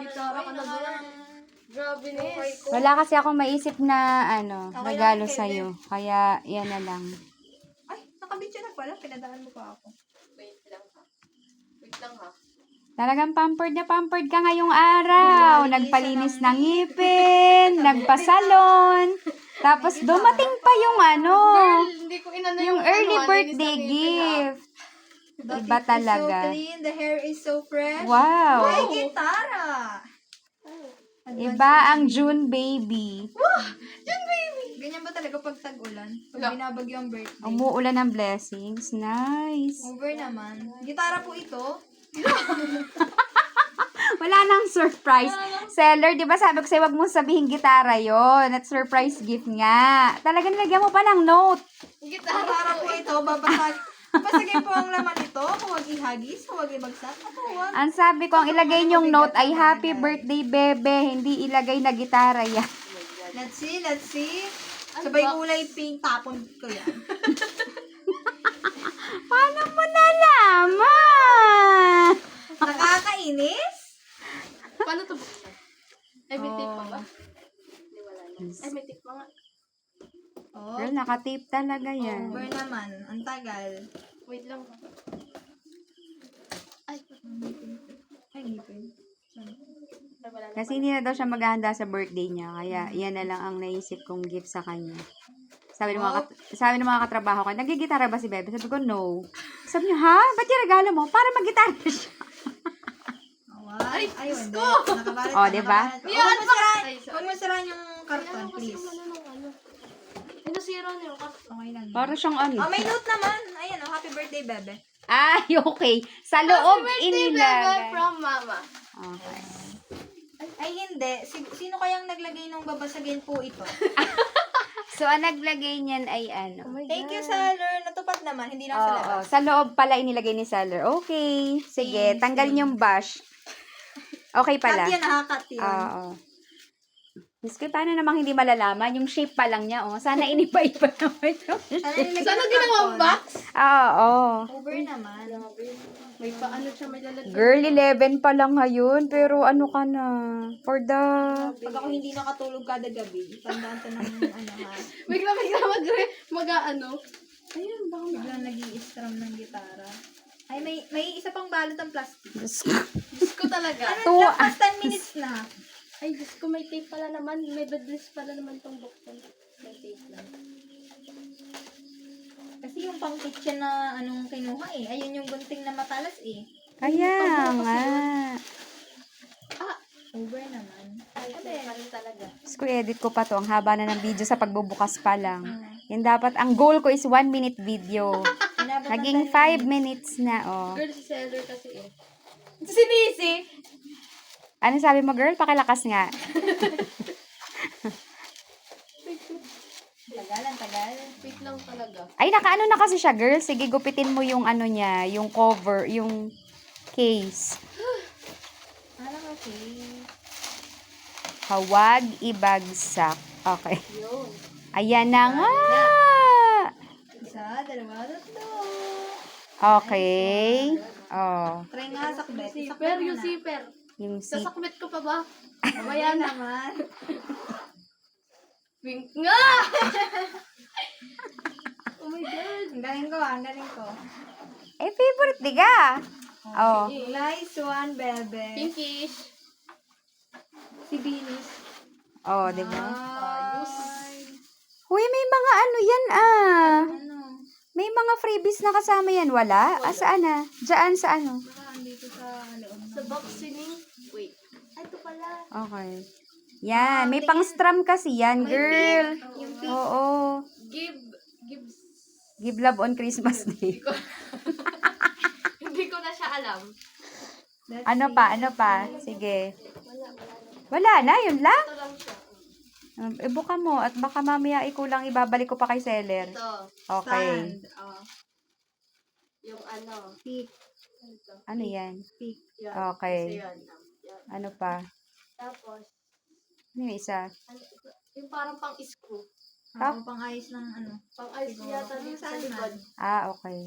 Gitara ka na doon. Grabe, Nes. Wala kasi akong maisip na Okay regalo lang, sa'yo. Kaya yan na lang. Ay, nakabityo na pala. Pinadaan mo pa ako. Wait lang ha. Wait lang ha. Talagang pampered na pampered ka ngayong araw. Nagpalinis ng ngipin, nagpasalon. Tapos dumating pa yung Girl, hindi ko inano yung early birthday gift. The Iba teeth is talaga. so clean. The hair is so fresh. Wow. Ay, gitara! Iba ang June baby. Ganyan ba talaga pag tag-ulan? Pag Wala. binabagyo ang birthday? Umuulan ng blessings. Nice. Over naman. Gitara po ito. Wala nang surprise. Seller, di ba sabi ko sa'yo, wag mong sabihin gitara yon at surprise gift nga. Talagang nilagyan mo pa ng note. Gitara po ito. Basagin po ang laman nito. Huwag ihagis. Huwag ibagsak. At huwag. Ang sabi ko, ang ilagay niyong note ay happy birthday, bebe. Hindi ilagay na gitara yan. Let's see. Let's see. Sabay kulay pink. Tapon ko yan. Paano mo nalaman? Nakakainis? Paano to buksan? Ay, may tape pa ba? Hindi, wala na. Ay, may tape pa nga. Oh. Girl, nakatape talaga yan. Over naman. Ang tagal. Wait lang ha. Ay, Ay, ngipin. ay, wala na. Kasi hindi na daw siya maghahanda sa birthday niya. Kaya yan na lang ang naisip kong gift sa kanya. Sabi ng mga katrabaho ko, nagigitara ba si Bebe? Sabi ko, no. Sabi niya, ha? Ba't yung regalo mo? Para mag-gitara siya. Ay, ayun. Nakabalit. Oh, diba? Huwag mo sirahan yung karton, please. Nasira na yung karton. Okay lang. Para siyang ano. Oh, may note naman. Ayan, oh. Happy birthday, Bebe. Ay, okay. Sa loob inilagay. From mama. Okay. Ay, hindi. Sino kayang naglagay ng babasagin po ito? So, ang naglagay niyan ay ano. Thank you, Seller. Natupad naman. Hindi lang sa labas. Oo, sa loob pala inilagay ni seller. Okay. Sige, tanggalin yung bash. Okay pala. Cut yun, ha? Cut yun. Oo. Miss ko, paano namang hindi malalaman? Yung shape pa lang niya, oh. Sana iniba-iba naman yung shape. Sana ginawang box? Oo. Over naman. May paano siya may lalagyan. Girl, 11 pa lang ngayon. Pero ano ka na? For the... Pag ako hindi nakatulog kada gabi, tandaan to ng ano ha. Bigla mag-ano. Ayun, baka Biglang nag-i-strum ng gitara. Ay, may isa pang balot ng plastic. Diyos ko. Diyos ko talaga. Ano lang, past 10 minutes na. Ay, Diyos ko, may tape pala naman. May badlist pala naman tong buksan. May tape lang. Kasi yung pang kitchen na anong kinuha eh. Ayun yung gunting na matalas eh. Kaya nga. Over naman. Ay, ano talaga. Diyos ko, edit ko pa to. Ang haba na ng video sa pagbubukas pa lang. Yan dapat, ang goal ko is 1 minute video. Inabot ng Naging 5 minutes na, oh. Girl, si seller kasi eh. Si Nisi! Ano sabi mo, girl? Pakilakas nga. tagal. Wait lang talaga. Ay, nakaano na kasi siya, girl. Sige, gupitin mo yung ano niya, yung cover, yung case. Alam okay. Huwag ibagsak. Okay. Yun. Ayan na nga. Isa, dalawa, tatlo. Okay. Oh. Try nga sakbet. Zipper, yung zipper. Yung seat. Sasakbit ko pa ba? Mamaya naman. Wink nga! Oh my God. Ang galing ko, ang galing ko. Eh, favorite di ka. Oh. Nice one, Bebe. Pinkish. Si Binis. Oh, di ba? Ayos. Uy, may mga ano yan ah. Ano? May mga freebies na kasama yan. Wala? Saan na? Diyan sa ano? Baka andito sa loob. Sa boxing. Wait. Ay, ito pala. Okay. Yan. May pang-strum kasi yan, girl. Yung pink. Oo. Gibbs. Give love on Christmas Day. Hindi ko na siya alam. Ano pa? Ano pa? Sige. Wala. Wala na, yun lang. Ito lang siya. Ibuka mo at baka mamaya ikulang ibabalik ko pa kay seller. Ito. Okay. Stand. Yung ano. Pick. Ito. Ano yan? Pick. Yan. Okay. Kasi yan. Yan. Ano pa? Tapos, Ano yung isa? ano, yung parang pang-screw. Pang ayos ng ano. Pang-ice Siguro. yata dito sa likod. Okay.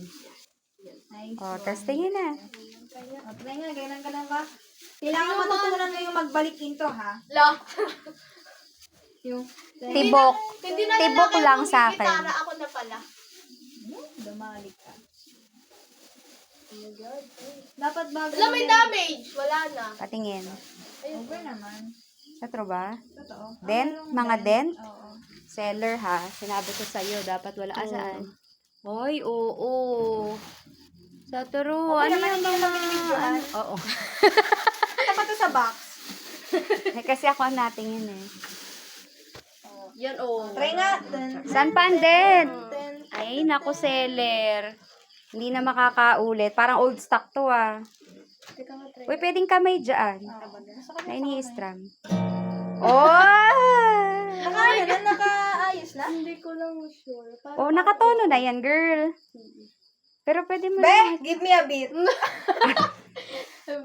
Nice. O, testingin na. O, try nga, ganun ka. Kailangan matutunan mo yung magbalik into, ha? Lo. Yung, Tibok. Hindi na Tibok lalaki lang ang sa akin. gitara, ako na pala. dumalik ka. Oh my God. Dapat bago. Wala, may damage. Wala na. Patingin. Over naman. Sa true ba? Totoo. Dent? Merong Mga dent? Oo. Seller ha. Sinabi ko sa'yo, dapat wala. Saan? Hoy, oo. Sa true. Okay Ano naman, yung hindi mga... naman binibidyoan. Oo. Dapat to sa box. Kasi ako ang natingin eh. Yan, oh. Try nga. Saan pa ang dent? Ten. Ay, naku, seller. Hindi na makakaulit. Parang old stock to ah. Teka nga, try. Uy, pwedeng kamay dyan. Gusto ko Na na ini-stram. Oh! nakaayos na? Hindi ko lang sure. Oh, nakatono na yan, girl. Pero pwede mo Be, give me a beat.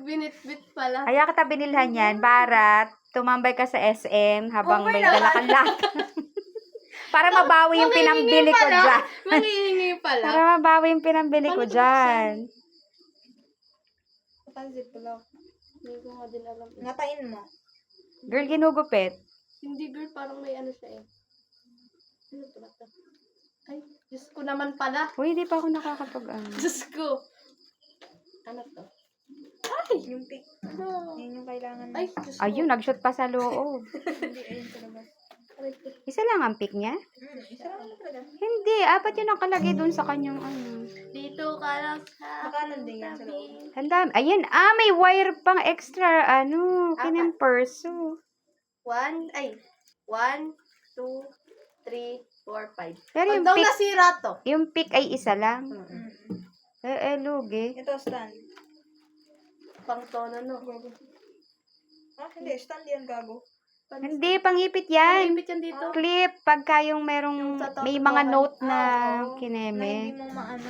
Binit-bit pala. Kaya kita binilhan yan para tumambay ka sa SM habang may dala kang laptop. Para mabawi yung pinambili ko dyan. Manghihingi pala. Para mabawi yung pinambili ko Paano ito dyan. Pansit ko lang. Hindi ko nga din alam. Ngatain mo. Girl, ginugupit. Hindi, girl, parang may ano siya eh. Ano to ba to? Ay, Diyos ko naman pala. Uy, di pa ako nakakapag Diyos ko. Ano to? Yung pick. Ano? Yun yung kailangan mo. Ay, Diyos ko. Ayun, nag-shoot pa sa loob. Hindi, ayun sa labas. Aray ko. Isa lang ang pick niya? Isa lang na talaga. Hindi, apat yung nakalagay dun sa kanyang ano. Dito ka lang sa Makanan din yan sa loob. Handa, ayan, may wire pang extra, kinimperso. 1, 2, 3, 4, 5. Pero Pag yung daw pick, nasira to. yung pick ay isa lang. Lugi. Ito, stand. Pang tono, no? Hindi, stand yan, gago. Hindi, pangipit yan. Ipit yan dito. Clip, pagka yung merong, may mga note na Na hindi kineme. mo maano.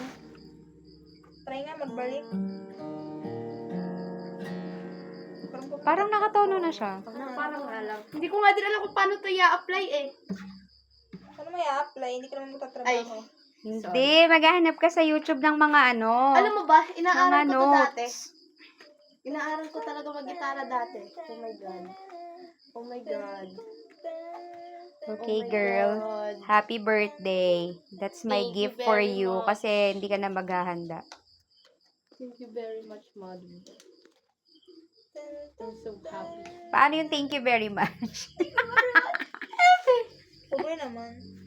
Try nga, magbalik. Parang nakatono na siya. Parang alam. Hindi ko nga din alam kung paano to i-apply eh. Ano mo i-apply? Hindi ka naman magtatrabaho. Hindi, maghahanap ka sa YouTube ng mga Alam mo ba, inaaral mga ko to dati. notes. Inaaral ko talaga mag-gitara dati. Oh my God. Oh my God. Okay, Oh my girl. God. Happy birthday. That's my Thank you gift for very you. much. Kasi hindi ka na maghahanda. Thank you very much, Mother. I'm so happy. Paano yung thank you very much? Okay naman.